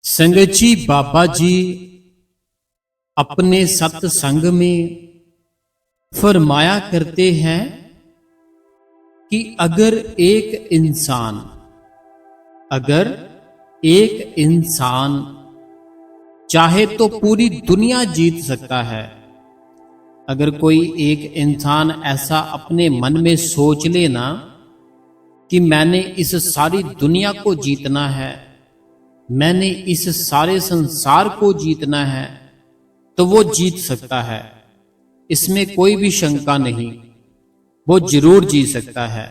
संगत जी, बाबा जी अपने सत्संग में फरमाया करते हैं कि अगर एक इंसान चाहे तो पूरी दुनिया जीत सकता है। अगर कोई एक इंसान ऐसा अपने मन में सोच लेना कि मैंने इस सारी दुनिया को जीतना है, मैंने इस सारे संसार को जीतना है, तो वो जीत सकता है। इसमें कोई भी शंका नहीं, वो जरूर जीत सकता है।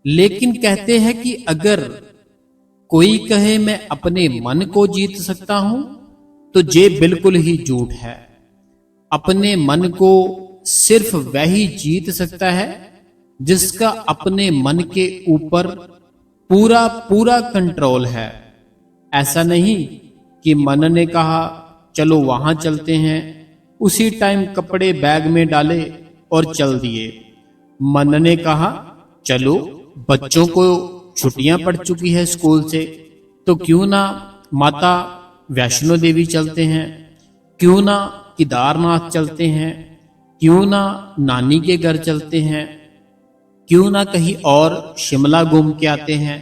लेकिन कहते हैं कि अगर कोई कहे मैं अपने मन को जीत सकता हूं, तो ये बिल्कुल ही झूठ है। अपने मन को सिर्फ वही जीत सकता है जिसका अपने मन के ऊपर पूरा पूरा कंट्रोल है। ऐसा नहीं कि मन ने कहा चलो वहां चलते हैं, उसी टाइम कपड़े बैग में डाले और चल दिए। मन ने कहा चलो बच्चों को छुट्टियां पड़ चुकी है स्कूल से, तो क्यों ना माता वैष्णो देवी चलते हैं, क्यों ना केदारनाथ चलते हैं, क्यों ना नानी के घर चलते हैं, क्यों ना कहीं और शिमला घूम के आते हैं।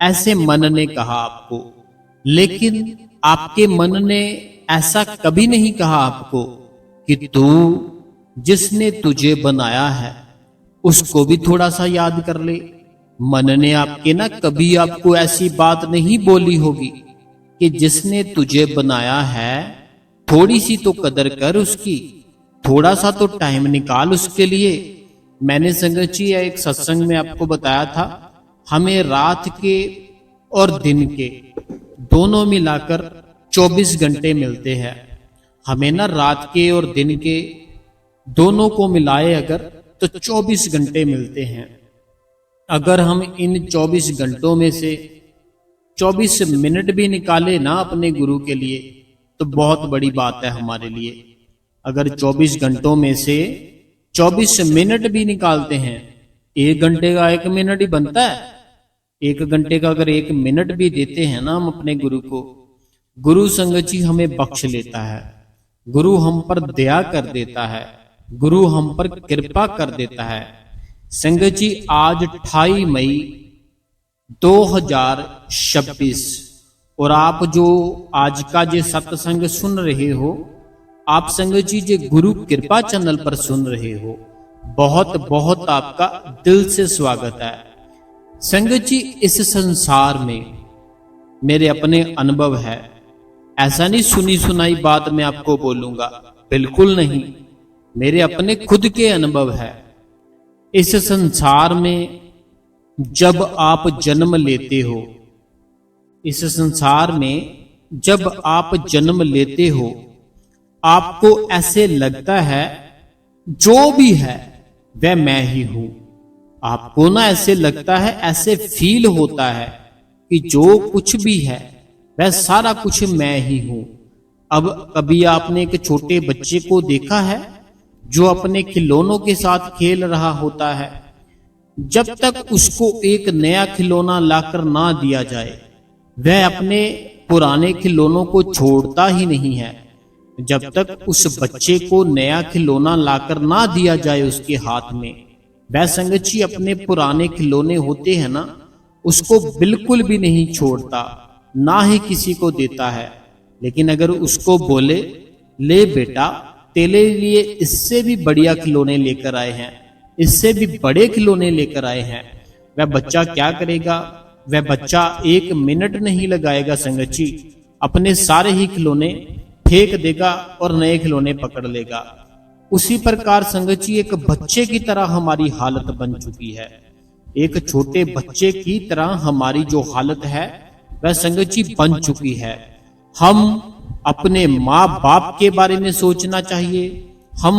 ऐसे मन ने कहा आपको, लेकिन आपके मन ने ऐसा कभी नहीं कहा आपको कि तू जिसने तुझे बनाया है उसको भी थोड़ा सा याद कर ले। मन ने आपके ना कभी आपको ऐसी बात नहीं बोली होगी कि जिसने तुझे बनाया है थोड़ी सी तो कदर कर उसकी, थोड़ा सा तो टाइम निकाल उसके लिए। मैंने संगत जी एक सत्संग में आपको बताया था, हमें रात के और दिन के दोनों मिलाकर 24 घंटे मिलते हैं। हमें ना रात के और दिन के दोनों को मिलाए अगर तो 24 घंटे मिलते हैं। अगर हम इन 24 घंटों में से 24 मिनट भी निकाले ना अपने गुरु के लिए, तो बहुत बड़ी बात है हमारे लिए। अगर 24 घंटों में से 24 मिनट भी निकालते हैं, 1 घंटे का 1 मिनट ही बनता है। 1 घंटे का अगर 1 मिनट भी देते हैं ना हम अपने गुरु को, गुरु संगत जी हमें बख्श लेता है, गुरु हम पर दया कर देता है, गुरु हम पर कृपा कर देता है। संगत जी आज 28 मई 2026 और आप जो आज का जे सत्संग सुन रहे हो, आप संगत जी जे गुरु कृपा चैनल पर सुन रहे हो, बहुत बहुत आपका दिल से स्वागत है। संगत जी इस संसार में मेरे अपने अनुभव है, ऐसा नहीं सुनी सुनाई बात मैं आपको बोलूंगा, बिल्कुल नहीं, मेरे अपने खुद के अनुभव है। इस संसार में जब आप जन्म लेते हो, इस संसार में जब आप जन्म लेते हो, आपको ऐसे लगता है जो भी है वह मैं ही हूं। आपको ना ऐसे लगता है, ऐसे फील होता है कि जो कुछ भी है वह सारा कुछ मैं ही हूं। अब कभी आपने एक छोटे बच्चे को देखा है जो अपने खिलौनों के साथ खेल रहा होता है? जब तक उसको एक नया खिलौना लाकर ना दिया जाए, वह अपने पुराने खिलौनों को छोड़ता ही नहीं है। जब तक उस बच्चे को नया खिलौना लाकर ना दिया जाए उसके हाथ में, वह संगत जी अपने पुराने खिलौने होते हैं ना, उसको बिल्कुल भी नहीं छोड़ता, ना ही किसी को देता है। लेकिन अगर उसको बोले ले बेटा तेरे लिए इससे भी बढ़िया खिलौने लेकर आए हैं, इससे भी बड़े खिलौने लेकर आए हैं, वह बच्चा क्या करेगा? वह बच्चा 1 मिनट नहीं लगाएगा संगत जी, अपने सारे ही खिलौने फेंक देगा और नए खिलौने पकड़ लेगा। उसी प्रकार संगत जी एक बच्चे की तरह हमारी हालत बन चुकी है। एक छोटे बच्चे की तरह हमारी जो हालत है वह संगत जी बन चुकी है। हम अपने माँ बाप के बारे में सोचना चाहिए, हम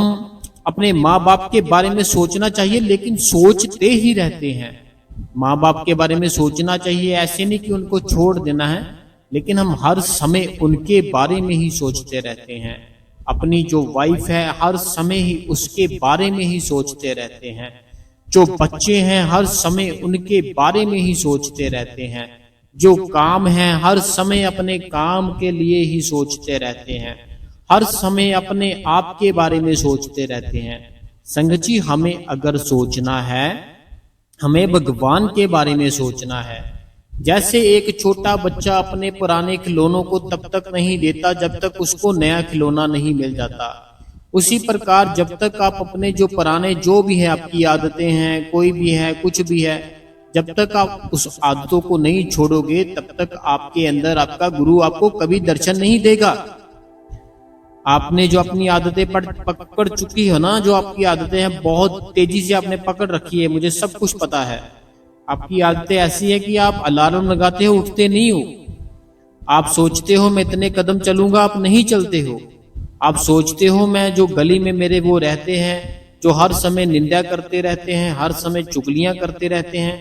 अपने माँ बाप के बारे में सोचना चाहिए, लेकिन सोचते ही रहते हैं। माँ बाप के बारे में सोचना चाहिए, ऐसे नहीं कि उनको छोड़ देना है, लेकिन हम हर समय उनके बारे में ही सोचते रहते हैं। अपनी जो वाइफ है हर समय ही उसके बारे में ही सोचते रहते हैं। जो बच्चे हैं हर समय उनके बारे में ही सोचते रहते हैं। जो काम है हर समय अपने काम के लिए ही सोचते रहते हैं, हर समय अपने आप के बारे में सोचते रहते हैं। संगत जी, हमें अगर सोचना है, हमें भगवान के बारे में सोचना है। जैसे एक छोटा बच्चा अपने पुराने खिलौनों को तब तक नहीं देता जब तक उसको नया खिलौना नहीं मिल जाता, उसी प्रकार जब तक आप अपने जो पुराने जो भी है आपकी आदतें हैं, कोई भी है, कुछ भी है, जब तक आप उस आदतों को नहीं छोड़ोगे तब तक आपके अंदर आपका गुरु आपको कभी दर्शन नहीं देगा। आपने जो अपनी आदतें पकड़ चुकी हो ना, जो आपकी आदतें हैं बहुत तेजी से आपने पकड़ रखी है, मुझे सब कुछ पता है। आपकी आदतें ऐसी है कि आप अलार्म लगाते हो, उठते नहीं हो। आप सोचते हो मैं इतने कदम चलूंगा, आप नहीं चलते हो। आप सोचते हो मैं जो गली में मेरे वो रहते हैं जो हर समय निंदा करते रहते हैं, हर समय चुगलियां करते रहते हैं,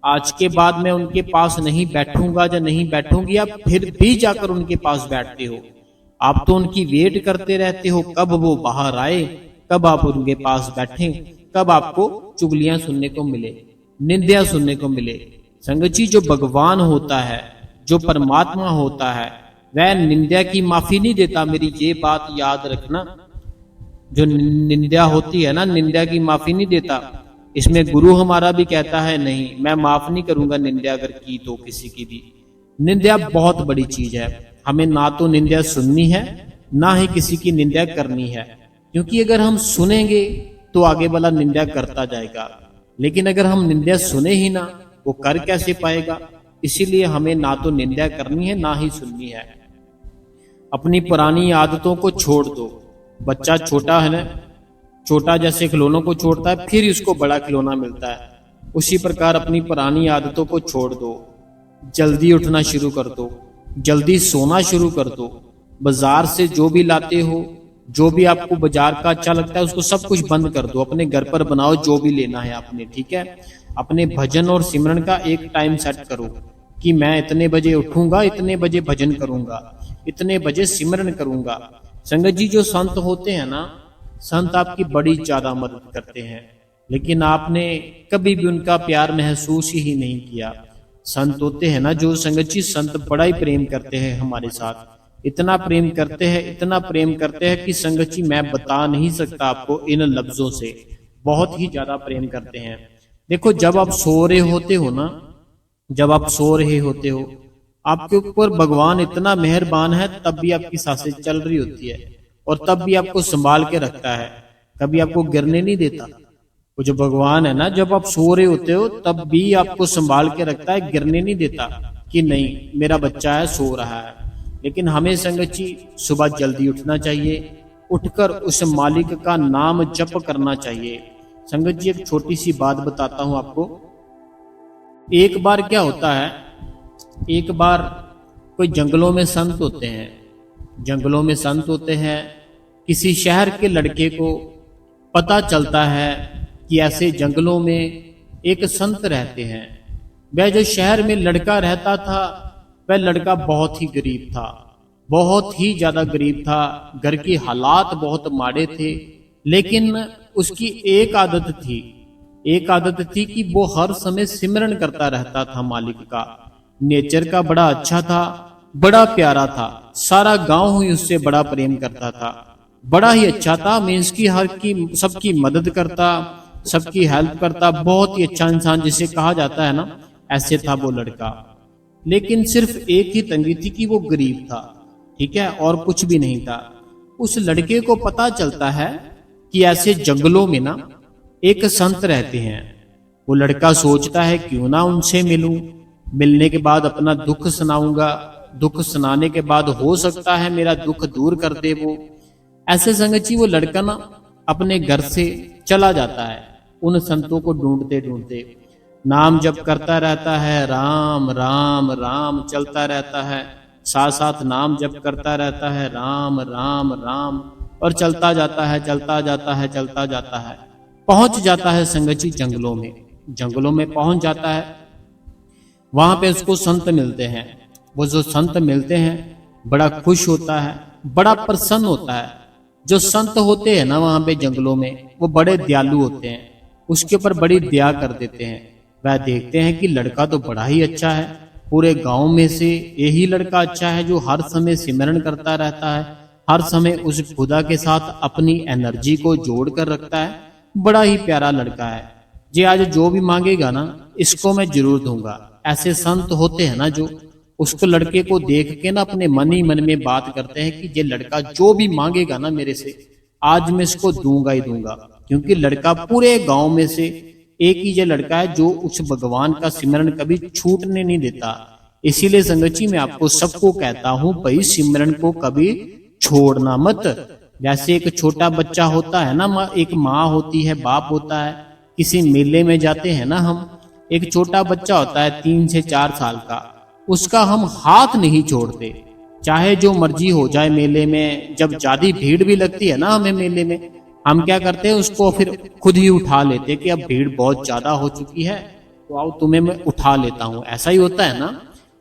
आज के बाद मैं उनके पास नहीं बैठूंगा या नहीं बैठूंगी, आप फिर भी जाकर उनके पास बैठते हो। आप तो उनकी वेट करते रहते हो कब वो बाहर आए, कब आप उनके पास बैठे, कब आपको चुगलियां सुनने को मिले, निंदा सुनने को मिले। संगत जी, जो भगवान होता है, जो परमात्मा होता है, वह निंदा की माफी नहीं देता। मेरी ये बात याद रखना, जो निंदा होती है ना, निंदा की माफी नहीं देता। इसमें गुरु हमारा भी कहता है नहीं, मैं माफ नहीं करूंगा निंदा अगर की तो किसी की भी। निंदा बहुत बड़ी चीज है, हमें ना तो निंदा सुननी है ना ही किसी की निंदा करनी है, क्योंकि अगर हम सुनेंगे तो आगे वाला निंदा करता जाएगा, लेकिन अगर हम निंदा सुने ही ना, वो कर कैसे पाएगा। इसीलिए हमें ना तो निंदा करनी है ना ही सुननी है। अपनी पुरानी आदतों को छोड़ दो। बच्चा छोटा है ना, छोटा जैसे खिलौनों को छोड़ता है फिर उसको बड़ा खिलौना मिलता है, उसी प्रकार अपनी पुरानी आदतों को छोड़ दो। जल्दी उठना शुरू कर दो, जल्दी सोना शुरू कर दो। बाजार से जो भी लाते हो, जो भी आपको बाजार का अच्छा लगता है, उसको सब कुछ बंद कर दो। अपने घर पर बनाओ जो भी लेना है आपने, ठीक है। अपने भजन और सिमरन का एक टाइम सेट करो कि मैं इतने बजे उठूंगा, इतने बजे भजन करूंगा, इतने बजे सिमरन करूंगा। संगत जी, जो संत होते हैं ना, संत आपकी बड़ी ज्यादा मदद करते हैं, लेकिन आपने कभी भी उनका प्यार महसूस ही नहीं किया। संत होते हैं ना जो, संगत जी, संत बड़ा ही प्रेम करते हैं हमारे साथ। इतना प्रेम करते हैं, इतना प्रेम करते हैं कि संगत जी मैं बता नहीं सकता आपको इन लफ्जों से। बहुत ही ज्यादा प्रेम करते हैं। देखो, जब आप सो रहे होते हो ना, जब आप सो रहे होते हो, आपके ऊपर भगवान इतना मेहरबान है, तब भी आपकी सांसें चल रही होती है और तब भी आपको संभाल के रखता है, कभी आपको गिरने नहीं देता। वो जो भगवान है ना, जब आप सो रहे होते हो तब भी आपको संभाल के रखता है, गिरने नहीं देता कि नहीं मेरा बच्चा है सो रहा है। लेकिन हमें संगत जी सुबह जल्दी उठना चाहिए, उठकर उस मालिक का नाम जप करना चाहिए। संगत जी, एक छोटी सी बात बताता हूं आपको। एक बार क्या होता है, एक बार कोई जंगलों में संत होते हैं, जंगलों में संत होते हैं। किसी शहर के लड़के को पता चलता है कि ऐसे जंगलों में एक संत रहते हैं। वह जो शहर में लड़का रहता था, वह लड़का बहुत ही गरीब था, बहुत ही ज्यादा गरीब था। घर के हालात बहुत माड़े थे, लेकिन उसकी एक आदत थी, एक आदत थी कि वो हर समय सिमरन करता रहता था मालिक का। नेचर का बड़ा अच्छा था, बड़ा प्यारा था, सारा गांव ही उससे बड़ा प्रेम करता था, बड़ा ही अच्छा था। मीन्स की हर की सबकी मदद करता, सबकी हेल्प करता, बहुत ही अच्छा इंसान जिसे कहा जाता है ना, ऐसे था वो लड़का। लेकिन सिर्फ एक ही तंगी थी कि वो गरीब था, ठीक है, और कुछ भी नहीं था। उस लड़के को पता चलता है कि ऐसे जंगलों में ना एक संत रहते हैं। वो लड़का सोचता है क्यों ना उनसे मिलूं, मिलने के बाद अपना दुख सुनाऊंगा, दुख सुनाने के बाद हो सकता है मेरा दुख दूर कर दे वो। ऐसे संगत जी वो लड़का ना अपने घर से चला जाता है, उन संतों को ढूंढते ढूंढते। नाम जप करता रहता है, राम राम राम चलता रहता है, साथ साथ नाम जप करता रहता है, राम राम राम, और चलता जाता है, चलता जाता है, चलता जाता है। पहुंच जाता है संगत जी जंगलों में, जंगलों में पहुंच जाता है। वहां पे उसको संत मिलते हैं। वो जो संत मिलते हैं बड़ा खुश होता है, बड़ा प्रसन्न होता है। जो संत होते हैं ना वहां पे जंगलों में, वो बड़े दयालु होते हैं, उसके ऊपर बड़ी दया कर देते हैं। वह देखते हैं कि लड़का तो बड़ा ही अच्छा है, पूरे गांव में से यही लड़का अच्छा है जो हर समय सिमरन करता रहता है, हर समय उस खुदा के साथ अपनी एनर्जी को जोड़ कर रखता है। बड़ा ही प्यारा लड़का है जी, आज जो भी मांगेगा ना इसको मैं जरूर दूंगा। ऐसे संत होते हैं ना जो उसको लड़के को देख के ना अपने मन ही मन में बात करते हैं कि ये लड़का जो भी मांगेगा ना मेरे से आज मैं इसको दूंगा ही दूंगा, क्योंकि लड़का पूरे गांव में से एक ही ये लड़का है जो उस भगवान का सिमरन कभी छूटने नहीं देता। इसीलिए संगत जी मैं आपको सबको कहता हूं भाई सिमरन को कभी छोड़ना मत। जैसे एक छोटा बच्चा होता है ना, एक माँ होती है, बाप होता है, किसी मेले में जाते हैं ना हम, एक छोटा बच्चा होता है 3 से 4 साल का, उसका हम हाथ नहीं छोड़ते चाहे जो मर्जी हो जाए। मेले में जब ज्यादा भीड़ भी लगती है ना हमें मेले में, हम क्या करते हैं उसको फिर खुद ही उठा लेते कि अब भीड़ बहुत ज्यादा हो चुकी है तो आओ तुम्हें मैं उठा लेता हूं। ऐसा ही होता है ना,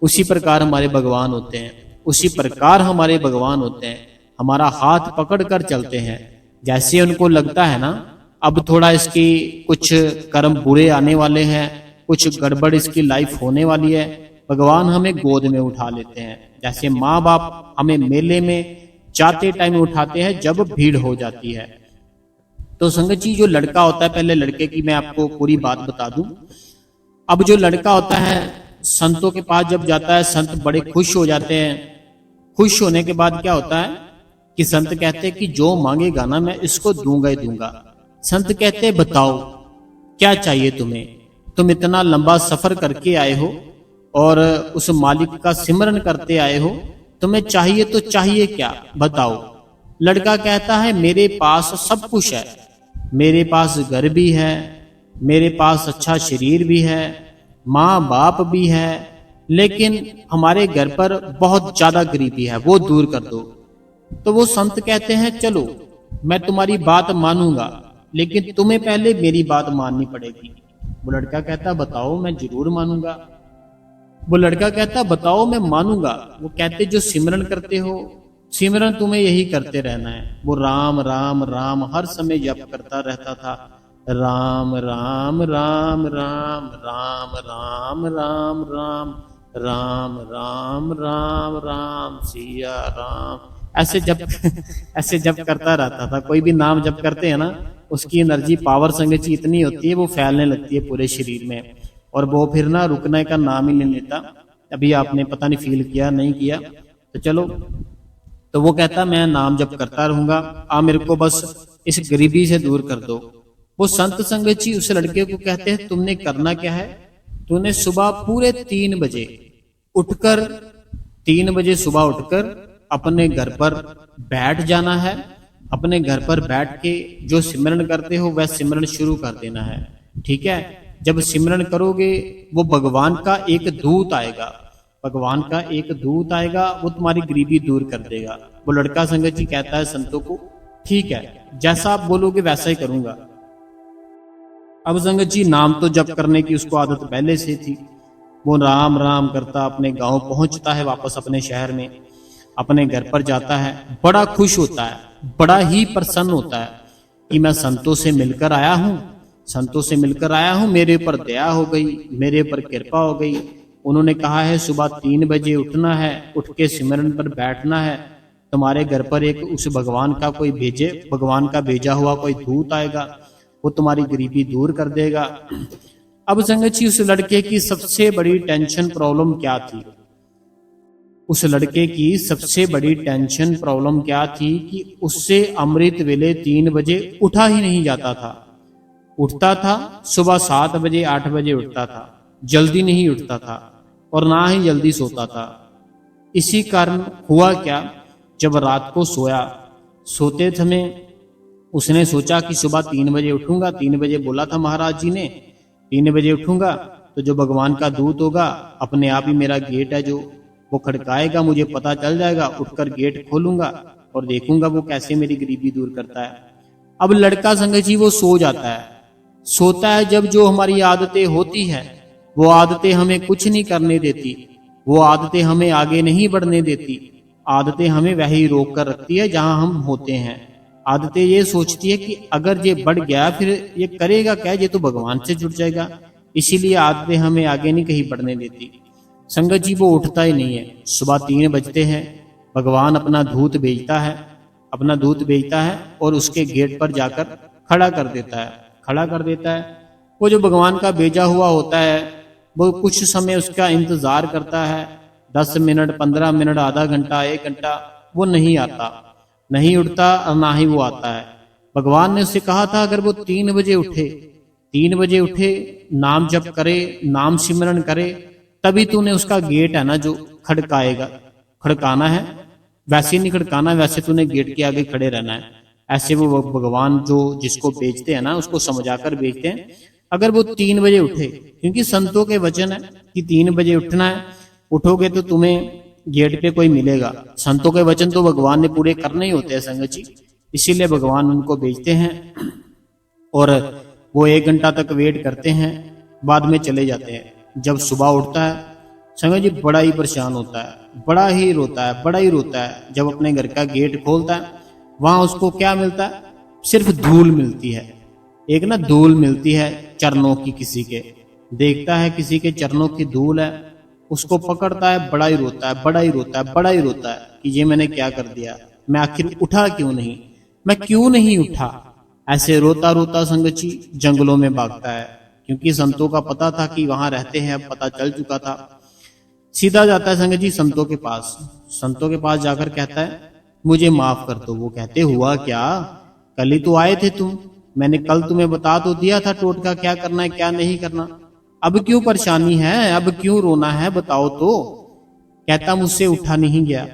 उसी प्रकार हमारे भगवान होते हैं, उसी प्रकार हमारे भगवान होते हैं, हमारा हाथ पकड़ कर चलते हैं। जैसे उनको लगता है ना अब थोड़ा इसकी कुछ कर्म बुरे आने वाले हैं, कुछ गड़बड़ इसकी लाइफ होने वाली है, भगवान हमें गोद में उठा लेते हैं। जैसे माँ बाप हमें मेले में जाते टाइम उठाते हैं जब भीड़ हो जाती है। तो संगत जी जो लड़का होता है, पहले लड़के की मैं आपको पूरी बात बता दूं। अब जो लड़का होता है संतों के पास जब जाता है, संत बड़े खुश हो जाते हैं। खुश होने के बाद क्या होता है कि संत कहते हैं कि जो मांगेगा ना मैं इसको दूंगा ही दूंगा। संत कहते हैं बताओ क्या चाहिए तुम्हें, तुम इतना लंबा सफर करके आए हो और उस मालिक का सिमरन करते आए हो, तुम्हें चाहिए तो चाहिए क्या बताओ। लड़का कहता है मेरे पास सब कुछ है, मेरे पास घर भी है, मेरे पास अच्छा शरीर भी है, माँ बाप भी है, लेकिन हमारे घर पर बहुत ज्यादा गरीबी है, वो दूर कर दो। तो वो संत कहते हैं चलो मैं तुम्हारी बात मानूंगा, लेकिन तुम्हें पहले मेरी बात माननी पड़ेगी। वो लड़का कहता बताओ मैं जरूर मानूंगा। वो लड़का कहता बताओ मैं मानूंगा। वो कहते जो सिमरन करते हो, सिमरन तुम्हें यही करते रहना है। वो राम राम राम हर समय जप करता रहता था, राम राम राम राम राम राम राम राम राम राम राम राम सिया राम, ऐसे जप ऐसे जप करता रहता था। कोई भी नाम जप करते हैं ना उसकी एनर्जी पावर संगत जी इतनी होती है वो फैलने लगती है पूरे शरीर में, और वो फिर ना रुकने का नाम ही नहीं लेता। अभी आपने पता नहीं फील किया नहीं किया तो चलो। तो वो कहता मैं नाम जप करता रहूंगा, आ मेरे को बस इस गरीबी से दूर कर दो। वो संत संगत जी उस लड़के को कहते हैं तुमने करना क्या है, तूने सुबह पूरे 3 बजे उठकर 3 बजे सुबह उठकर अपने घर पर बैठ जाना है। अपने घर पर बैठ के जो सिमरन करते हो वह सिमरन शुरू कर देना है, ठीक है। जब सिमरन करोगे वो भगवान का एक दूत आएगा, भगवान का एक दूत आएगा, वो तुम्हारी गरीबी दूर कर देगा। वो लड़का संगत जी कहता है संतों को ठीक है जैसा आप बोलोगे वैसा ही करूंगा। अब संगत जी नाम तो जप करने की उसको आदत पहले से थी। वो राम राम करता अपने गांव पहुंचता है, वापस अपने शहर में अपने घर पर जाता है, बड़ा खुश होता है, बड़ा ही प्रसन्न होता है कि मैं संतों से मिलकर आया हूं, संतों से मिलकर आया हूं, मेरे ऊपर दया हो गई, मेरे ऊपर कृपा हो गई। उन्होंने कहा है सुबह 3 बजे उठना है, उठ के सिमरन पर बैठना है, तुम्हारे घर पर एक उस भगवान का कोई भेजे, भगवान का भेजा हुआ कोई दूत आएगा, वो तुम्हारी गरीबी दूर कर देगा। अब संगत जी उस लड़के की सबसे बड़ी टेंशन प्रॉब्लम क्या थी, उस लड़के की सबसे बड़ी टेंशन प्रॉब्लम क्या थी कि उससे अमृत वेले 3 बजे उठा ही नहीं जाता था। उठता था सुबह 7 बजे 8 बजे उठता था, जल्दी नहीं उठता था और ना ही जल्दी सोता था। इसी कारण हुआ क्या, जब रात को सोते समय उसने सोचा कि सुबह 3 बजे उठूंगा, 3 बजे बोला था महाराज जी ने 3 बजे उठूंगा तो जो भगवान का दूत होगा अपने आप ही मेरा गेट है जो वो खड़काएगा, मुझे पता चल जाएगा, उठकर गेट खोलूंगा और देखूंगा वो कैसे मेरी गरीबी दूर करता है। अब लड़का संगत जी वो सो जाता है, सोता है जब जो हमारी आदतें होती है वो आदतें हमें कुछ नहीं करने देती, वो आदतें हमें आगे नहीं बढ़ने देती, आदतें हमें वही रोक कर रखती है जहां हम होते हैं। आदतें ये सोचती है कि अगर ये बढ़ गया फिर ये करेगा क्या, ये तो भगवान से जुड़ जाएगा, इसीलिए आदतें हमें आगे नहीं कहीं बढ़ने देती। संगत जी वो उठता ही नहीं है। सुबह 3 बजते हैं, भगवान अपना दूत भेजता है और उसके गेट पर जाकर खड़ा कर देता है। वो जो भगवान का भेजा हुआ होता है वो कुछ समय उसका इंतजार करता है, 10 मिनट, 15 मिनट, आधा घंटा, 1 घंटा, वो नहीं आता, नहीं उठता और ना ही वो आता है। भगवान ने उससे कहा था अगर वो 3 बजे उठे, नाम जप करे, नाम सिमरन करे, तभी तूने उसका गेट है ना जो खड़काना है, वैसे नहीं खड़काना, वैसे तूने गेट के आगे खड़े रहना है। ऐसे वो भगवान जो जिसको बेचते हैं ना उसको समझाकर बेचते हैं। अगर वो 3 बजे उठे, क्योंकि संतों के वचन है कि 3 बजे उठना है, उठोगे तो तुम्हें गेट पे कोई मिलेगा। संतों के वचन तो भगवान ने पूरे करने ही होते हैं संगत जी, इसीलिए भगवान उनको भेजते हैं और वो 1 घंटा तक वेट करते हैं, बाद में चले जाते हैं। जब सुबह उठता है संगत जी बड़ा ही परेशान होता है, बड़ा ही रोता है। जब अपने घर का गेट खोलता है वहां उसको क्या मिलता है? सिर्फ धूल मिलती है, एक ना धूल मिलती है चरणों की, किसी के देखता है किसी के चरणों की धूल है, उसको पकड़ता है, बड़ा ही रोता है कि ये मैंने क्या कर दिया, मैं आखिर उठा क्यों नहीं, मैं क्यों नहीं उठा। ऐसे रोता रोता संगत जी जंगलों में भागता है, क्योंकि संतों का पता था कि वहां रहते हैं, अब पता चल चुका था। सीधा जाता है संगत जी संतों के पास जाकर कहता है मुझे माफ कर दो। वो कहते हुआ क्या, कल ही तो आए थे तुम, मैंने कल तुम्हें बता तो दिया था टोटका क्या करना है क्या नहीं करना, अब क्यों परेशानी है, अब क्यों रोना है, बताओ तो। कहता मुझसे उठा नहीं गया।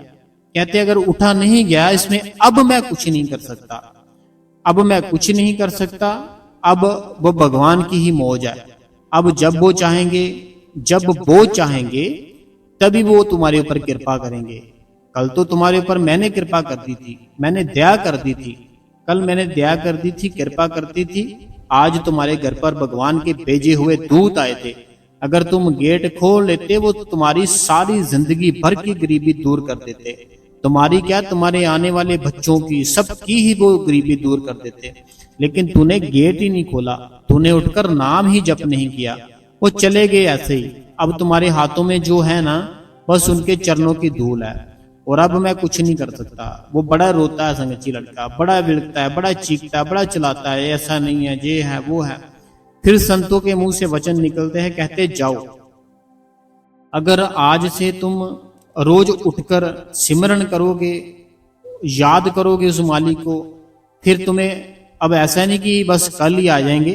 कहते अगर उठा नहीं गया इसमें अब मैं कुछ नहीं कर सकता, अब वो भगवान की ही मौज है। अब जब वो चाहेंगे तभी वो तुम्हारे ऊपर कृपा करेंगे। कल तो तुम्हारे ऊपर मैंने कृपा कर दी थी, मैंने दया कर दी थी, कल मैंने दया कर दी थी, कृपा करती थी। आज तुम्हारे घर पर भगवान के भेजे हुए दूत आए थे, अगर तुम गेट खोल लेते वो तुम्हारी सारी जिंदगी भर की गरीबी दूर कर देते, तुम्हारी क्या, तुम्हारे आने वाले बच्चों की, सबकी ही वो गरीबी दूर कर देते। लेकिन तूने गेट ही नहीं खोला, तूने उठकर नाम ही जप नहीं किया, वो चले गए ऐसे ही। अब तुम्हारे हाथों में जो है ना बस उनके चरणों की धूल है, और अब मैं कुछ नहीं कर सकता। वो बड़ा रोता है संगत जी, लड़का बड़ा बिलखता है, बड़ा चीखता है, बड़ा चिल्लाता है, ऐसा नहीं है, ये है वो है। फिर संतों के मुंह से वचन निकलते हैं, कहते जाओ, अगर आज से तुम रोज उठकर सिमरन करोगे, याद करोगे उस मालिक को, फिर तुम्हें अब ऐसा नहीं कि बस कल ही आ जाएंगे,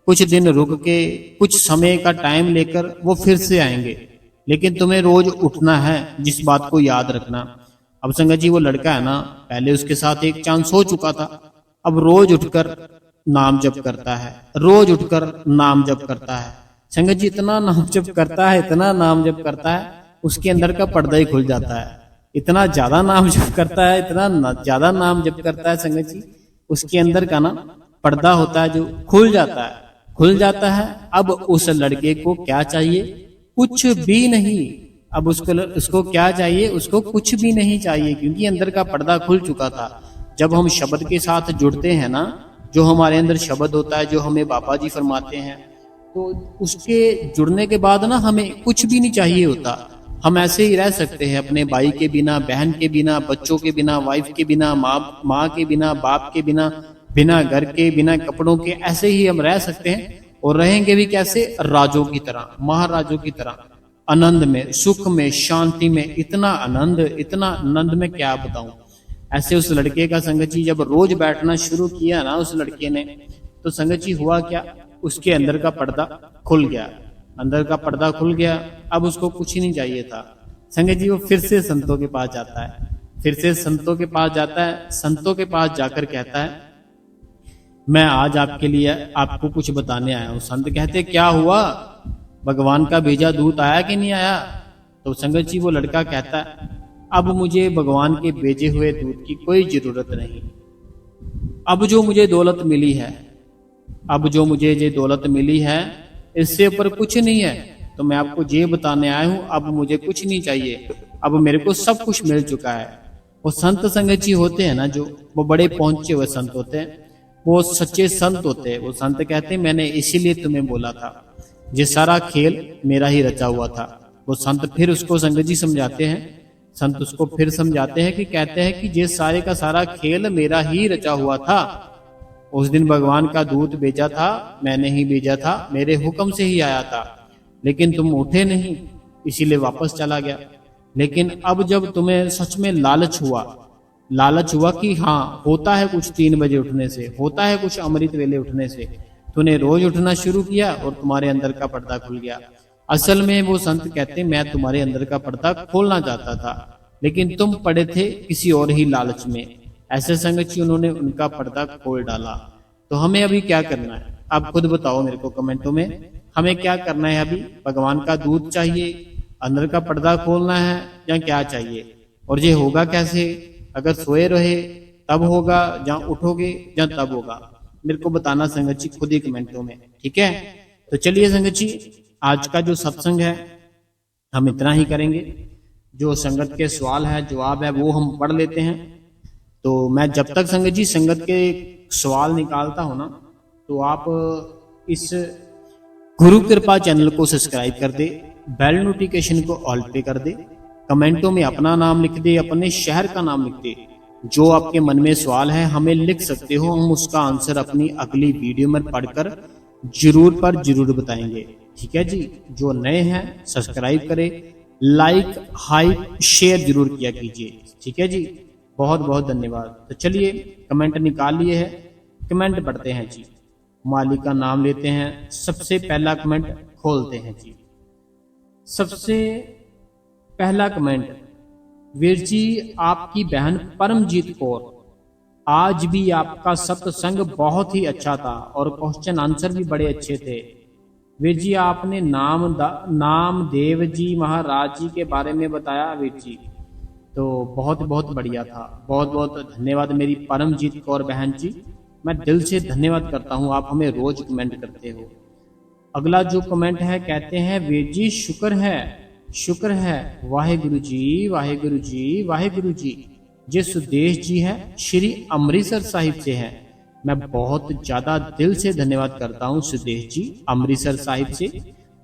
कुछ दिन रुक के, कुछ समय का टाइम लेकर वो फिर से आएंगे, लेकिन तुम्हें रोज उठना है, जिस बात को याद रखना। अब संगत जी वो लड़का है ना, पहले उसके साथ एक चांस हो चुका था, अब रोज उठकर नाम जप करता है, संगत जी इतना नाम जप करता है, उसके अंदर का पर्दा ही खुल जाता है। इतना ज्यादा नाम जप करता है संगत जी, उसके अंदर का ना पर्दा होता है जो खुल जाता है। अब उस लड़के को क्या चाहिए? कुछ भी नहीं। अब उसको क्या चाहिए? उसको कुछ भी नहीं चाहिए, क्योंकि अंदर का पर्दा खुल चुका था। जब हम शब्द के साथ जुड़ते हैं ना, जो हमारे अंदर शब्द होता है, जो हमें बाबा जी फरमाते हैं, तो उसके जुड़ने के बाद ना हमें कुछ भी नहीं चाहिए होता। हम ऐसे ही रह सकते हैं अपने भाई के बिना, बहन के बिना, बच्चों के बिना, वाइफ के बिना, माँ के बिना, बाप के बिना, बिना घर के, बिना कपड़ों के, ऐसे ही हम रह सकते हैं। और रहेंगे भी कैसे? राजों की तरह, महाराजों की तरह, आनंद में, सुख में, शांति में। इतना आनंद में क्या बताऊं। ऐसे उस लड़के का संगत जी जब रोज बैठना शुरू किया ना उस लड़के ने, तो संगत जी हुआ क्या, उसके अंदर का पर्दा खुल गया। अब उसको कुछ ही नहीं चाहिए था। संगत जी वो फिर से संतों के पास जाता है, संतों के पास जाकर कहता है मैं आज आपके लिए आपको कुछ बताने आया हूं। संत कहते क्या हुआ, भगवान का भेजा दूत आया कि नहीं आया? तो संगत जी वो लड़का कहता है अब मुझे भगवान के भेजे हुए दूत की कोई जरूरत नहीं। अब जो मुझे दौलत मिली है इससे ऊपर कुछ नहीं है, तो मैं आपको ये बताने आया हूं, अब मुझे कुछ नहीं चाहिए, अब मेरे को सब कुछ मिल चुका है। वो संत संगत जी होते हैं ना, जो वो बड़े पहुंचे हुए संत होते हैं, वो सच्चे संत होते हैं। वो संत कहते हैं मैंने इसीलिए तुम्हें बोला था, ये सारा खेल मेरा ही रचा हुआ था, वो संत फिर उसको संगत जी समझाते हैं, संत उसको फिर समझाते हैं कि कहते हैं कि ये सारे का सारा खेल मेरा ही रचा हुआ था। उस दिन भगवान का दूत भेजा था, मैंने ही भेजा था, मेरे हुक्म से ही आया था, लेकिन तुम उठे नहीं, इसीलिए वापस चला गया। लेकिन अब जब तुम्हें सच में लालच हुआ कि हाँ होता है कुछ 3 बजे उठने से, होता है कुछ अमृत वेले उठने से, तूने रोज उठना शुरू किया और तुम्हारे अंदर का पर्दा खुल गया। असल में वो संत कहते हैं मैं तुम्हारे अंदर का पर्दा खोलना चाहता था, लेकिन तुम पड़े थे किसी और ही लालच में। ऐसे संगत जी उन्होंने उनका पर्दा खोल डाला। तो हमें अभी क्या करना है, आप खुद बताओ मेरे को कमेंटों में, हमें क्या करना है? अभी भगवान का दूध चाहिए, अंदर का पर्दा खोलना है, या क्या चाहिए? और ये होगा कैसे? अगर सोए रहे तब होगा, जहां उठोगे जहां तब होगा? मेरे को बताना संगत जी खुद ही कमेंटों में, ठीक है? तो चलिए संगत जी, आज का जो सत्संग है हम इतना ही करेंगे। जो संगत के सवाल है जवाब है वो हम पढ़ लेते हैं। तो मैं जब तक संगत जी संगत के सवाल निकालता हूं ना, तो आप इस गुरु कृपा चैनल को सब्सक्राइब कर दे, बेल नोटिफिकेशन को ऑल पे कर दे, कमेंटों में अपना नाम लिख दे, अपने शहर का नाम लिख दे। जो आपके मन में सवाल है हमें लिख सकते हो, हम उसका आंसर अपनी अगली वीडियो में पढ़कर जरूर पर जरूर बताएंगे, ठीक है जी? जो नए हैं सब्सक्राइब करें, लाइक हाइप शेयर जरूर किया कीजिए, ठीक है जी? बहुत बहुत धन्यवाद। तो चलिए कमेंट निकाल लिए है, कमेंट पढ़ते हैं जी। मालिक का नाम लेते हैं, सबसे पहला कमेंट खोलते हैं जी। सबसे पहला कमेंट, वीर जी आपकी बहन परमजीत कौर, आज भी आपका सत्संग बहुत ही अच्छा था और क्वेश्चन आंसर भी बड़े अच्छे थे। वीर जी आपने नामदेव जी महाराज जी के बारे में बताया वीर जी, तो बहुत बहुत बढ़िया था। बहुत बहुत धन्यवाद मेरी परमजीत कौर बहन जी, मैं दिल से धन्यवाद करता हूँ, आप हमें रोज कमेंट करते हो। अगला जो कमेंट है कहते हैं वीर जी शुक्र है वाहेगुरु जी वाहेगुरु जी वाहेगुरु जी। जे सुदेश जी है श्री अमृतसर साहिब से है, मैं बहुत ज्यादा दिल से धन्यवाद करता हूँ सुदेश जी अमृतसर साहिब से,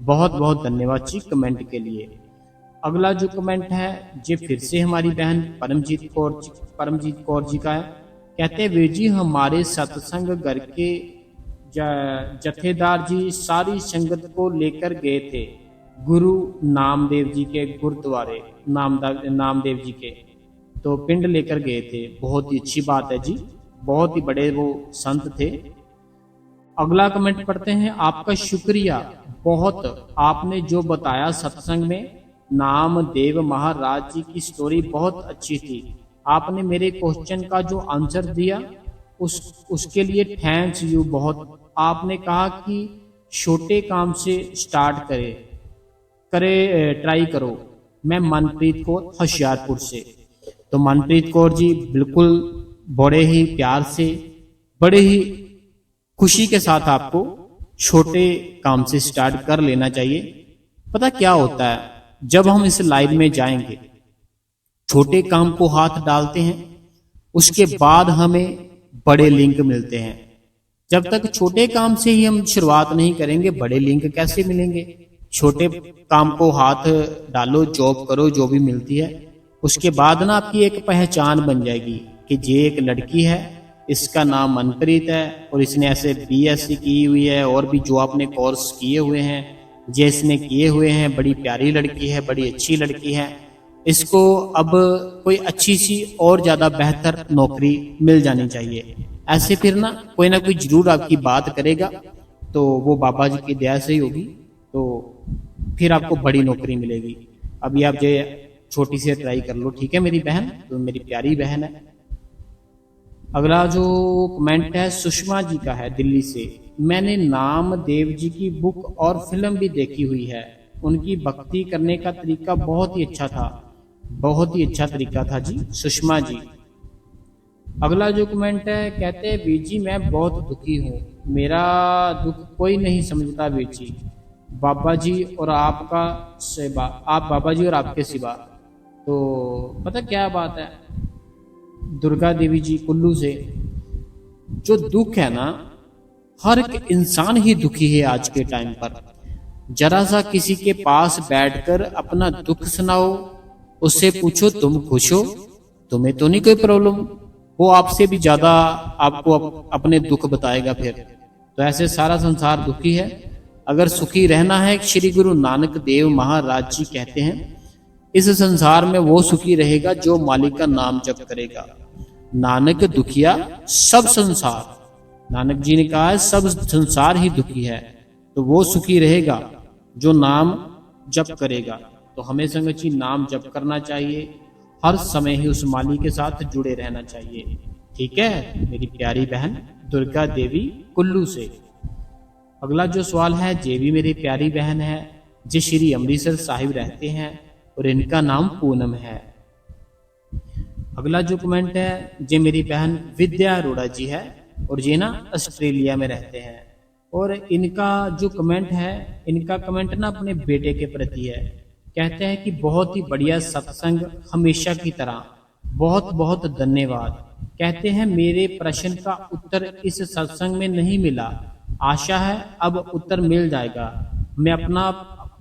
बहुत बहुत धन्यवाद जी कमेंट के लिए। अगला जो कमेंट है ये फिर से हमारी बहन परमजीत कौर जी का है। कहते हैं वीर जी हमारे सत्संग घर के जथेदार जी सारी संगत को लेकर गए थे गुरु नामदेव जी के गुरुद्वारे, नामदेव जी के तो पिंड लेकर गए थे। बहुत ही अच्छी बात है जी, बहुत ही बड़े वो संत थे। अगला कमेंट पढ़ते हैं, आपका शुक्रिया बहुत, आपने जो बताया सत्संग में नामदेव महाराज जी की स्टोरी बहुत अच्छी थी। आपने मेरे क्वेश्चन का जो आंसर दिया उसके लिए थैंक्स यू बहुत। आपने कहा कि छोटे काम से स्टार्ट ट्राई करो। मैं मनप्रीत कौर होशियारपुर से। तो मनप्रीत कौर जी बिल्कुल बड़े ही प्यार से, बड़े ही खुशी के साथ आपको छोटे काम से स्टार्ट कर लेना चाहिए। पता क्या होता है, जब हम इस लाइन में जाएंगे छोटे काम को हाथ डालते हैं, उसके बाद हमें बड़े लिंक मिलते हैं। जब तक छोटे काम से ही हम शुरुआत नहीं करेंगे, बड़े लिंक कैसे मिलेंगे? छोटे काम को हाथ डालो, जॉब करो, जो भी मिलती है, उसके बाद ना आपकी एक पहचान बन जाएगी कि ये एक लड़की है, इसका नाम मनप्रीत है और इसने ऐसे BSc की हुई है और भी जो आपने कोर्स किए हुए हैं ये इसने किए हुए हैं, बड़ी प्यारी लड़की है, बड़ी अच्छी लड़की है, इसको अब कोई अच्छी सी और ज्यादा बेहतर नौकरी मिल जानी चाहिए। ऐसे फिर ना कोई जरूर आपकी बात करेगा, तो वो बाबा जी की दया से ही होगी, तो फिर आपको बड़ी नौकरी मिलेगी। अभी आप ये छोटी सी ट्राई कर लो, ठीक है मेरी बहन? तो मेरी प्यारी बहन है। अगला जो कमेंट है सुषमा जी का है दिल्ली से। मैंने नामदेव जी की बुक और फिल्म भी देखी हुई है, उनकी भक्ति करने का तरीका बहुत ही अच्छा था, बहुत ही अच्छा तरीका था जी सुषमा जी। अगला जो कमेंट है कहते हैं वीर जी मैं बहुत दुखी हूँ, मेरा दुख कोई नहीं समझता वीर जी, बाबा जी और आपका सेवा, आप बाबा जी और आपके सिवा। तो पता क्या बात है, दुर्गा देवी जी कुल्लू से, जो दुख है ना, हर एक इंसान ही दुखी है आज के टाइम पर। जरा सा किसी के पास बैठकर अपना दुख सुनाओ, उससे पूछो तुम खुश हो, तुम्हें तो नहीं कोई प्रॉब्लम, वो आपसे भी ज्यादा आपको अपने दुख बताएगा फिर। तो ऐसे सारा संसार दुखी है। अगर सुखी रहना है, श्री गुरु नानक देव महाराज जी कहते हैं, इस संसार में वो सुखी रहेगा जो मालिक का नाम जप करेगा। नानक दुखिया सब संसार, नानक जी ने कहा है सब संसार ही दुखी है। तो वो सुखी रहेगा जो नाम जप करेगा। तो हमें संगत जी नाम जप करना चाहिए, हर समय ही उस माली के साथ जुड़े रहना चाहिए। ठीक है मेरी प्यारी बहन दुर्गा देवी कुल्लू से। अगला जो सवाल है, जे भी मेरी प्यारी बहन है, जे श्री अमृतसर साहिब रहते हैं और इनका नाम पूनम है। अगला जो कमेंट है, जे मेरी बहन विद्या अरोड़ा जी है और ये ना ऑस्ट्रेलिया में रहते हैं। और इनका जो कमेंट है, इनका कमेंट ना अपने बेटे के प्रति है। कहते हैं कि बहुत ही बढ़िया सत्संग हमेशा की तरह, बहुत बहुत धन्यवाद। कहते हैं मेरे प्रश्न का उत्तर इस सत्संग में नहीं मिला, आशा है अब उत्तर मिल जाएगा। मैं अपना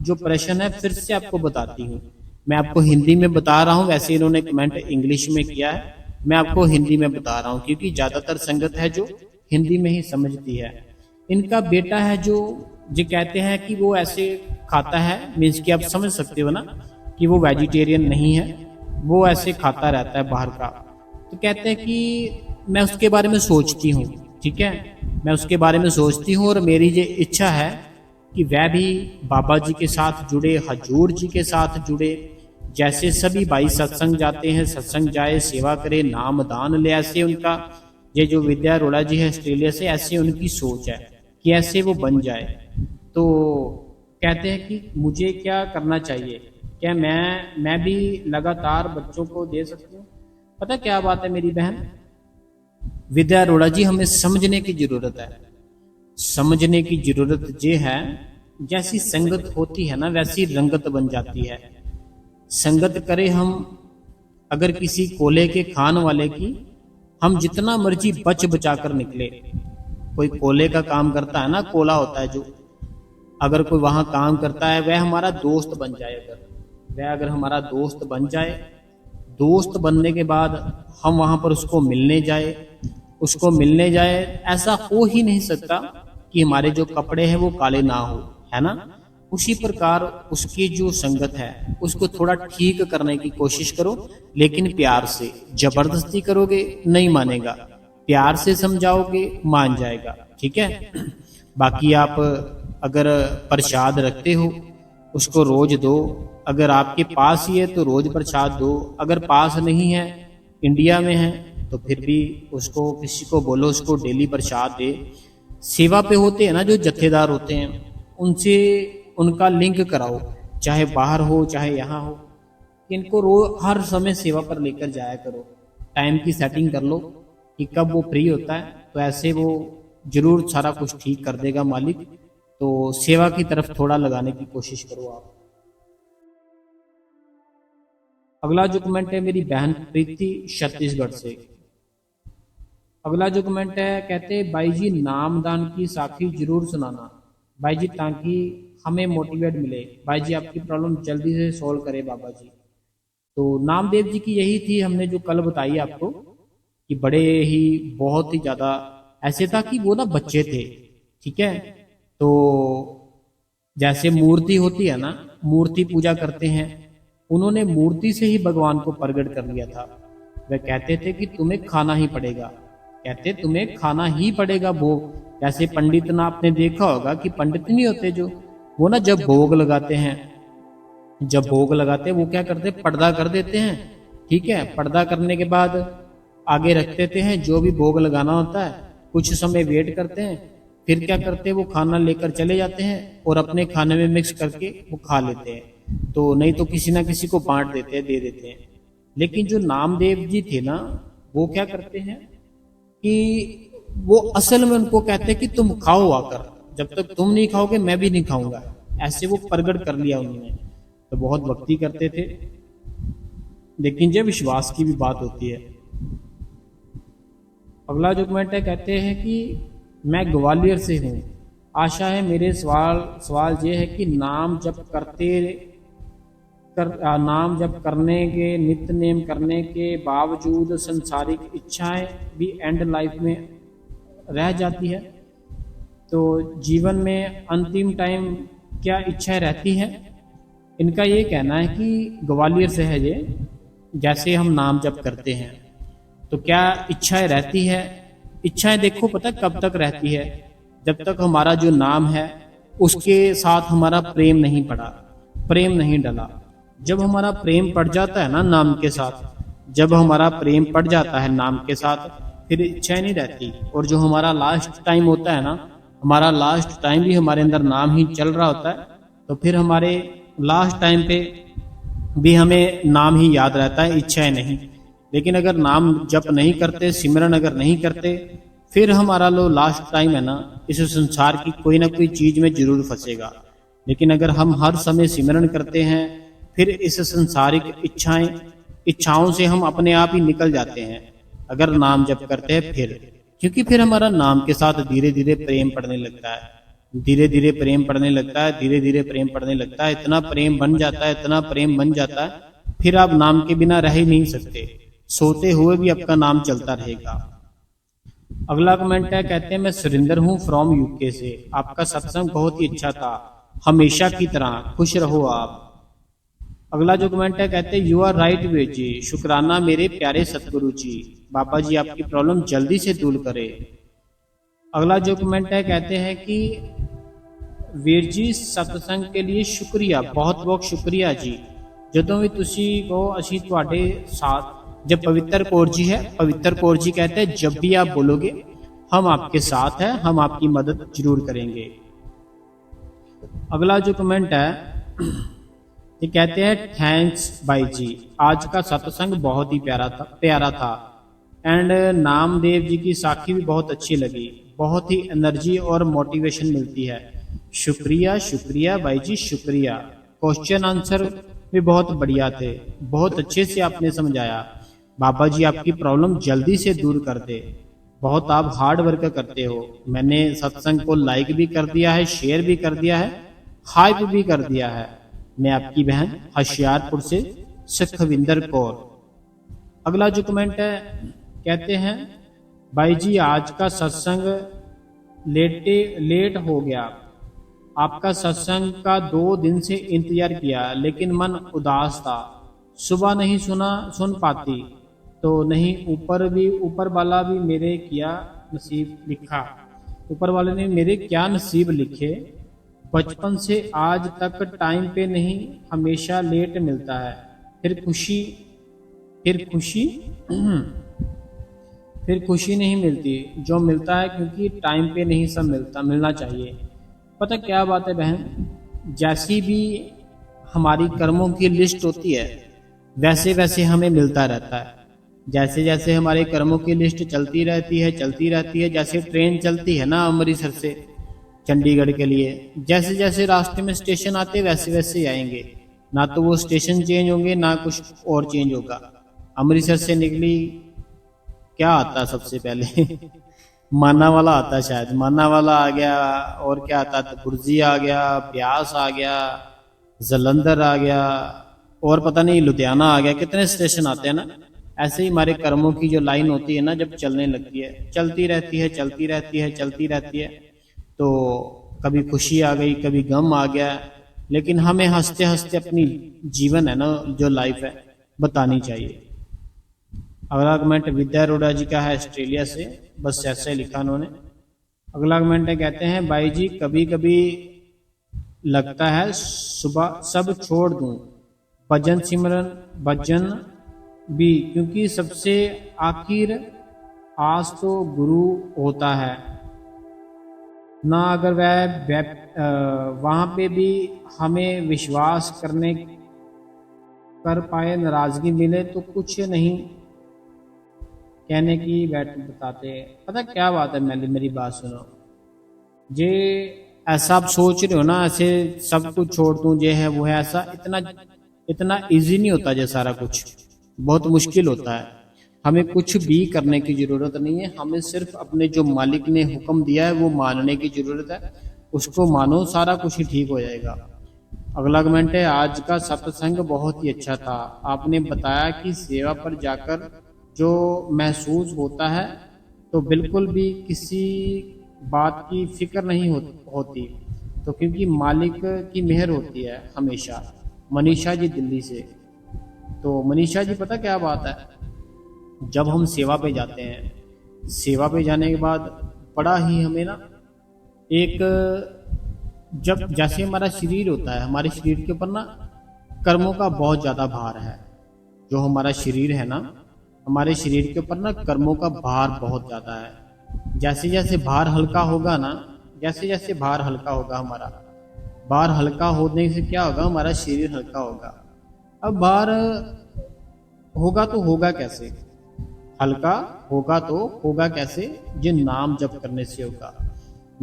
जो प्रश्न है फिर से आपको बताती हूँ। मैं आपको हिंदी में बता रहा हूँ, वैसे इन्होंने कमेंट इंग्लिश में किया है, मैं आपको हिंदी में बता रहा हूँ क्योंकि ज्यादातर संगत है जो हिंदी में ही समझती है। इनका बेटा है जो कहते हैं कि वो ऐसे खाता है, मीन्स कि आप समझ सकते हो ना कि वो वेजिटेरियन नहीं है, वो ऐसे खाता रहता है बाहर का। तो कहते हैं कि मैं उसके बारे में सोचती हूँ, ठीक है, मैं उसके बारे में सोचती हूँ और मेरी ये इच्छा है कि वह भी बाबा जी के साथ जुड़े, हजूर जी के साथ जुड़े। जैसे सभी भाई सत्संग जाते हैं, सत्संग जाए, सेवा करे, नाम दान ले, ऐसे उनका ये जो विद्या अरोड़ा जी है ऑस्ट्रेलिया से, ऐसे उनकी सोच है कि ऐसे वो बन जाए। तो कहते हैं कि मुझे क्या करना चाहिए, क्या मैं भी लगातार बच्चों को दे सकती हूँ। पता क्या बात है मेरी बहन विद्या अरोड़ा जी, हमें समझने की जरूरत है। समझने की जरूरत ये है, जैसी संगत होती है ना वैसी रंगत बन जाती है। संगत करे हम अगर किसी कोले के खान वाले की, हम जितना मर्जी बच बचा कर निकले। कोई कोले का काम करता है ना, कोला होता है जो, अगर कोई वहां काम करता है, वह हमारा दोस्त बन जाए। अगर हमारा दोस्त बन जाए, दोस्त बनने के बाद हम वहां पर उसको मिलने जाए, ऐसा हो ही नहीं सकता कि हमारे जो कपड़े हैं वो काले ना हो, है ना। उसी प्रकार उसकी जो संगत है उसको थोड़ा ठीक करने की कोशिश करो, लेकिन प्यार से। जबरदस्ती करोगे नहीं मानेगा, प्यार से समझाओगे मान जाएगा, ठीक है। बाकी आप अगर प्रसाद रखते हो उसको रोज दो, अगर आपके पास ही है तो रोज प्रसाद दो, अगर पास नहीं है, इंडिया में है, तो फिर भी उसको किसी को बोलो उसको डेली प्रसाद दे। सेवा पे होते हैं ना जो जत्थेदार होते हैं, उनसे उनका लिंक कराओ, चाहे बाहर हो चाहे यहाँ हो, इनको हर समय सेवा पर लेकर जाया करो। टाइम की सेटिंग कर लो कि कब वो फ्री होता है, तो ऐसे वो जरूर सारा कुछ ठीक कर देगा मालिक। तो सेवा की तरफ थोड़ा लगाने की कोशिश करो आप। अगला जो कमेंट है मेरी बहन प्रीति छत्तीसगढ़ से। अगला जो कमेंट है, कहते हैं भाई जी नामदान की साखी जरूर सुनाना भाई जी, ताकि हमें मोटिवेट मिले। भाई जी आपकी प्रॉब्लम जल्दी से सॉल्व करे बाबा जी। तो नामदेव जी की यही थी, हमने जो कल बताई आपको कि बड़े ही बहुत ही ज्यादा ऐसे था कि वो ना बच्चे थे, ठीक है। तो जैसे मूर्ति होती है ना, मूर्ति पूजा करते हैं, उन्होंने मूर्ति से ही भगवान को प्रकट कर लिया था। वह कहते थे कि तुम्हें खाना ही पड़ेगा, कहते तुम्हें खाना ही पड़ेगा भोग। जैसे पंडित ना आपने देखा होगा कि पंडित नहीं होते जो, वो ना जब भोग लगाते हैं, जब भोग लगाते हैं वो क्या करते हैं, पर्दा कर देते हैं, ठीक है। पर्दा करने के बाद आगे रख देते हैं जो भी भोग लगाना होता है, कुछ समय वेट करते हैं, फिर क्या करते हैं वो खाना लेकर चले जाते हैं और अपने खाने में मिक्स करके वो खा लेते हैं। तो नहीं तो किसी ना किसी को बांट देते हैं, दे देते हैं। लेकिन जो नामदेव जी थे ना, वो क्या करते हैं कि वो असल में उनको कहते हैं कि तुम खाओ आकर, जब तक तुम नहीं खाओगे मैं भी नहीं खाऊंगा, ऐसे वो प्रकट कर लिया उन्होंने। तो बहुत भक्ति करते थे, लेकिन जब विश्वास की भी बात होती है। अगला जो कमेंट है, कहते हैं कि मैं ग्वालियर से हूँ, आशा है मेरे सवाल ये है कि नाम जप करने के, नित्य नेम करने के बावजूद संसारिक इच्छाएं भी एंड लाइफ में रह जाती है, तो जीवन में अंतिम टाइम क्या इच्छाएं रहती हैं? इनका ये कहना है कि ग्वालियर से है ये, जैसे हम नाम जप करते हैं तो क्या इच्छाएं रहती है? इच्छाएं देखो पता कब तक रहती है, जब तक हमारा जो नाम है उसके साथ हमारा प्रेम नहीं पड़ा, प्रेम नहीं डला। जब हमारा प्रेम पड़ जाता है ना नाम के साथ, जब हमारा प्रेम पड़ जाता है नाम के साथ, फिर इच्छाएं नहीं रहती। और जो हमारा लास्ट टाइम होता है ना, हमारा लास्ट टाइम भी हमारे अंदर नाम ही चल रहा होता है, तो फिर हमारे लास्ट टाइम पे भी हमें नाम ही याद रहता है, इच्छाएं नहीं। लेकिन अगर नाम जप नहीं करते, सिमरन अगर नहीं करते, फिर हमारा लो लास्ट टाइम है ना इस संसार की कोई ना कोई चीज में जरूर फंसेगा। लेकिन अगर हम हर समय सिमरन करते हैं, फिर इस संसारिक इच्छाओं से हम अपने आप ही निकल जाते हैं, अगर नाम जप करते हैं फिर। क्योंकि फिर हमारा नाम के साथ धीरे धीरे प्रेम पड़ने लगता है, धीरे धीरे प्रेम पड़ने लगता है, धीरे धीरे प्रेम पड़ने लगता है, इतना प्रेम बन जाता है, इतना प्रेम बन जाता है, फिर आप नाम के बिना रह ही नहीं सकते, सोते हुए भी आपका नाम चलता रहेगा। अगला कमेंट है, कहते हैं मैं सुरेंद्र हूँ फ्रॉम यूके से, आपका सत्संग बहुत ही अच्छा था, हमेशा की तरह खुश रहो आप। अगला जो कमेंट है, कहते हैं you are right Veer ji, शुक्राना मेरे प्यारे सतगुरु जी, बाबा जी आपकी प्रॉब्लम जल्दी से दूर करे। अगला जो कमेंट है, कहते हैं कि वीर जी सत्संग के लिए शुक्रिया, बहुत बहुत शुक्रिया जी, ਜਦੋਂ ਵੀ ਤੁਸੀਂ को ਅਸੀਂ ਤੁਹਾਡੇ साथ। जब पवित्र कौर जी है, पवित्र कौर जी कहते हैं जब भी आप बोलोगे हम आपके साथ हैं, हम आपकी मदद जरूर करेंगे। अगला जो कमेंट है ये कहते हैं थैंक्स भाई जी, आज का सत्संग बहुत ही प्यारा था एंड नामदेव जी की साखी भी बहुत अच्छी लगी, बहुत ही एनर्जी और मोटिवेशन मिलती है। शुक्रिया शुक्रिया भाई जी शुक्रिया। क्वेश्चन आंसर भी बहुत बढ़िया थे, बहुत अच्छे से आपने समझाया। बाबा जी आपकी प्रॉब्लम जल्दी से दूर कर दे, बहुत आप हार्ड वर्क करते हो। मैंने सत्संग को लाइक भी कर दिया है, शेयर भी कर दिया है, हाइप भी कर दिया है। मैं आपकी बहन होशियारपुर से सुखविंदर कौर। अगला जो कमेंट है, कहते हैं भाई जी आज का सत्संग लेट हो गया, आपका सत्संग का 2 दिन से इंतजार किया लेकिन मन उदास था, सुबह नहीं सुन पाती तो नहीं, ऊपर वाला भी मेरे क्या नसीब लिखा, ऊपर वाले ने मेरे क्या नसीब लिखे। बचपन से आज तक टाइम पे नहीं, हमेशा लेट मिलता है, फिर खुशी नहीं मिलती, जो मिलता है क्योंकि टाइम पे नहीं सब मिलना चाहिए। पता क्या बात है बहन, जैसी भी हमारी कर्मों की लिस्ट होती है वैसे वैसे हमें मिलता रहता है। जैसे जैसे हमारे कर्मों की लिस्ट चलती रहती है, जैसे ट्रेन चलती है ना अमृतसर से चंडीगढ़ के लिए, जैसे जैसे रास्ते में स्टेशन आते वैसे वैसे आएंगे, ना तो वो स्टेशन चेंज होंगे ना कुछ और चेंज होगा। अमृतसर से निकली, क्या आता सबसे पहले माना वाला आता, शायद माना वाला आ गया, और क्या आता था, गुरजी आ गया, ब्यास आ गया, जलंधर आ गया, और पता नहीं लुधियाना आ गया, कितने स्टेशन आते हैं ना। ऐसे ही हमारे कर्मों की जो लाइन होती है ना, जब चलने लगती है, चलती रहती है, तो कभी खुशी आ गई, कभी गम आ गया, लेकिन हमें हंसते हंसते अपनी जीवन है ना जो लाइफ है बतानी चाहिए। अगला कमेंट विद्या अरोड़ा जी का है ऑस्ट्रेलिया से, बस ऐसे लिखा उन्होंने। अगला कमेंट है, कहते हैं भाई जी कभी कभी लगता है सुबह सब छोड़ दूं, भजन सिमरन भजन भी, क्योंकि सबसे आखिर आस तो गुरु होता है ना, अगर वह वहां पे भी हमें विश्वास कर पाए, नाराजगी मिले तो कुछ नहीं कहने की बताते। पता क्या बात है, मेरी बात सुनो, जे ऐसा आप सोच रहे हो ना, ऐसे सब कुछ छोड़ दूं, जे है वो है, ऐसा इतना इजी नहीं होता, जे सारा कुछ बहुत मुश्किल होता है। हमें कुछ भी करने की जरूरत नहीं है, हमें सिर्फ अपने जो मालिक ने हुक्म दिया है वो मानने की जरूरत है, उसको मानो, सारा कुछ ही ठीक हो जाएगा। अगला कमेंट है, आज का सत्संग बहुत ही अच्छा था। आपने बताया कि सेवा पर जाकर जो महसूस होता है तो बिल्कुल भी किसी बात की फिक्र नहीं होती, तो क्योंकि मालिक की मेहर होती है हमेशा। मनीषा जी दिल्ली से। तो मनीषा जी पता क्या बात है, जब हम सेवा पे जाते हैं, सेवा पे जाने के बाद बड़ा ही हमें ना एक, जब जैसे हमारा शरीर होता है, हमारे शरीर के ऊपर ना कर्मों का बहुत ज़्यादा भार है। जो हमारा शरीर है ना, हमारे शरीर के ऊपर ना कर्मों का भार बहुत ज़्यादा है। जैसे जैसे भार हल्का होगा ना, जैसे जैसे भार हल्का होगा, हमारा भार हल्का होने से क्या होगा, हमारा शरीर हल्का होगा। अब भार होगा तो होगा कैसे, हल्का होगा तो होगा कैसे, ये नाम जप करने से होगा।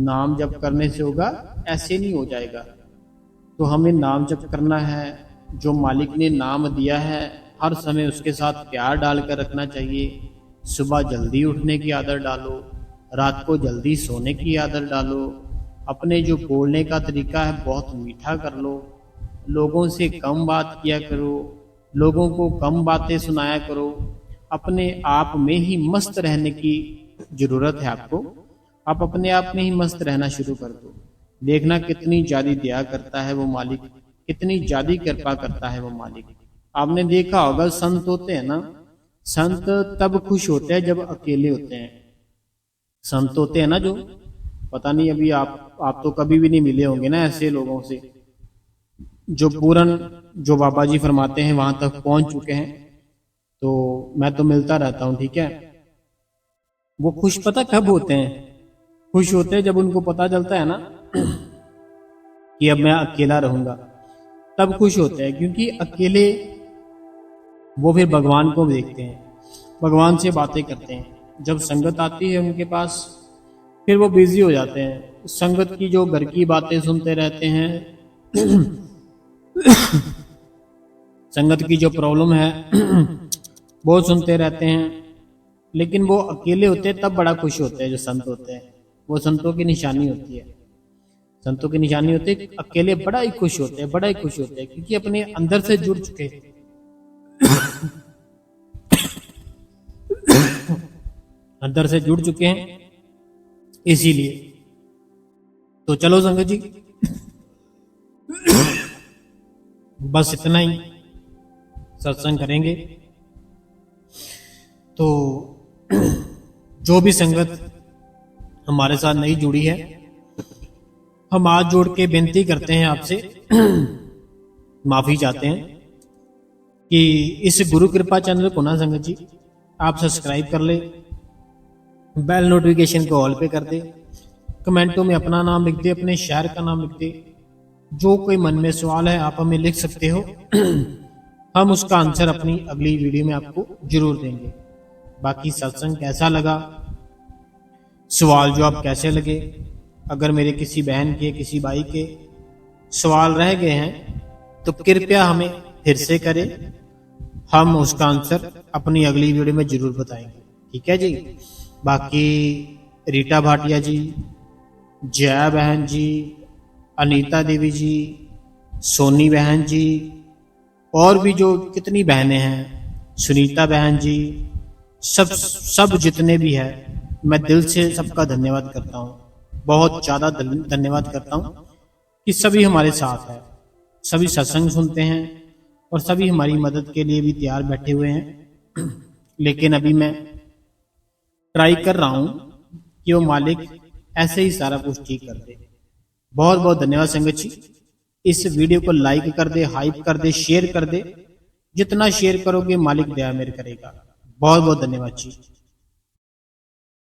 नाम जप करने से होगा, ऐसे नहीं हो जाएगा। तो हमें नाम जप करना है, जो मालिक ने नाम दिया है हर समय उसके साथ प्यार डालकर रखना चाहिए। सुबह जल्दी उठने की आदत डालो, रात को जल्दी सोने की आदत डालो। अपने जो बोलने का तरीका है बहुत मीठा कर लो। लोगों से कम बात किया करो, लोगों को कम बातें सुनाया करो। अपने आप में ही मस्त रहने की जरूरत है आपको। आप अपने आप में ही मस्त रहना शुरू कर दो। देखना कितनी ज्यादा दया करता है वो मालिक, कितनी ज्यादा कृपा करता है वो मालिक। आपने देखा होगा संत होते हैं ना, संत तब खुश होते हैं जब अकेले होते हैं। संत होते हैं ना जो, पता नहीं अभी आप तो कभी भी नहीं मिले होंगे ना ऐसे लोगों से, जो पूरन, जो बाबा जी फरमाते हैं वहां तक पहुंच चुके हैं। तो मैं तो मिलता रहता हूँ, ठीक है। वो खुश पता कब होते हैं, खुश होते हैं जब उनको पता चलता है ना कि अब मैं अकेला रहूंगा, तब खुश होते हैं। क्योंकि अकेले वो फिर भगवान को देखते हैं, भगवान से बातें करते हैं। जब संगत आती है उनके पास, फिर वो बिजी हो जाते हैं। संगत की जो घर की बातें सुनते रहते हैं संगत की जो प्रॉब्लम है वो सुनते रहते हैं। लेकिन वो अकेले होते हैं तब बड़ा खुश होते हैं जो संत होते हैं। वो संतों की निशानी होती है, संतों की निशानी होती है। अकेले बड़ा ही खुश होते हैं, बड़ा ही खुश होते हैं, क्योंकि अपने अंदर से जुड़ चुके अंदर से जुड़ चुके हैं, इसीलिए। तो चलो संगत जी, बस इतना ही सत्संग करेंगे। तो जो भी संगत हमारे साथ नहीं जुड़ी है, हम आज जोड़ के बेनती करते हैं आपसे, माफी चाहते हैं कि इस गुरु कृपा चैनल को ना संगत जी आप सब्सक्राइब कर ले, बेल नोटिफिकेशन को ऑल पे कर दे, कमेंटों में अपना नाम लिख दे, अपने शहर का नाम लिख दे। जो कोई मन में सवाल है आप हमें लिख सकते हो हम उसका आंसर अपनी अगली वीडियो में आपको जरूर देंगे। बाकी सत्संग कैसा लगा, सवाल जो आप कैसे लगे, अगर मेरे किसी बहन के, किसी भाई के सवाल रह गए हैं तो कृपया हमें फिर से करें, हम उसका आंसर अपनी अगली वीडियो में जरूर बताएंगे, ठीक है जी। बाकी रीटा भाटिया जी, जया बहन जी, अनीता देवी जी, सोनी बहन जी, और भी जो कितनी बहनें हैं, सुनीता बहन जी, सब जितने भी हैं, मैं दिल से सबका धन्यवाद करता हूँ। बहुत ज़्यादा धन्यवाद करता हूँ कि सभी हमारे साथ है, सभी सत्संग सुनते हैं और सभी हमारी मदद के लिए भी तैयार बैठे हुए हैं। लेकिन अभी मैं ट्राई कर रहा हूँ कि वो मालिक ऐसे ही सारा कुछ ठीक कर दे। बहुत बहुत धन्यवाद संगत जी। इस वीडियो को लाइक कर दे, हाइप कर दे, शेयर कर दे। जितना शेयर करोगे मालिक दया मेरे करेगा। बहुत बहुत धन्यवाद जी।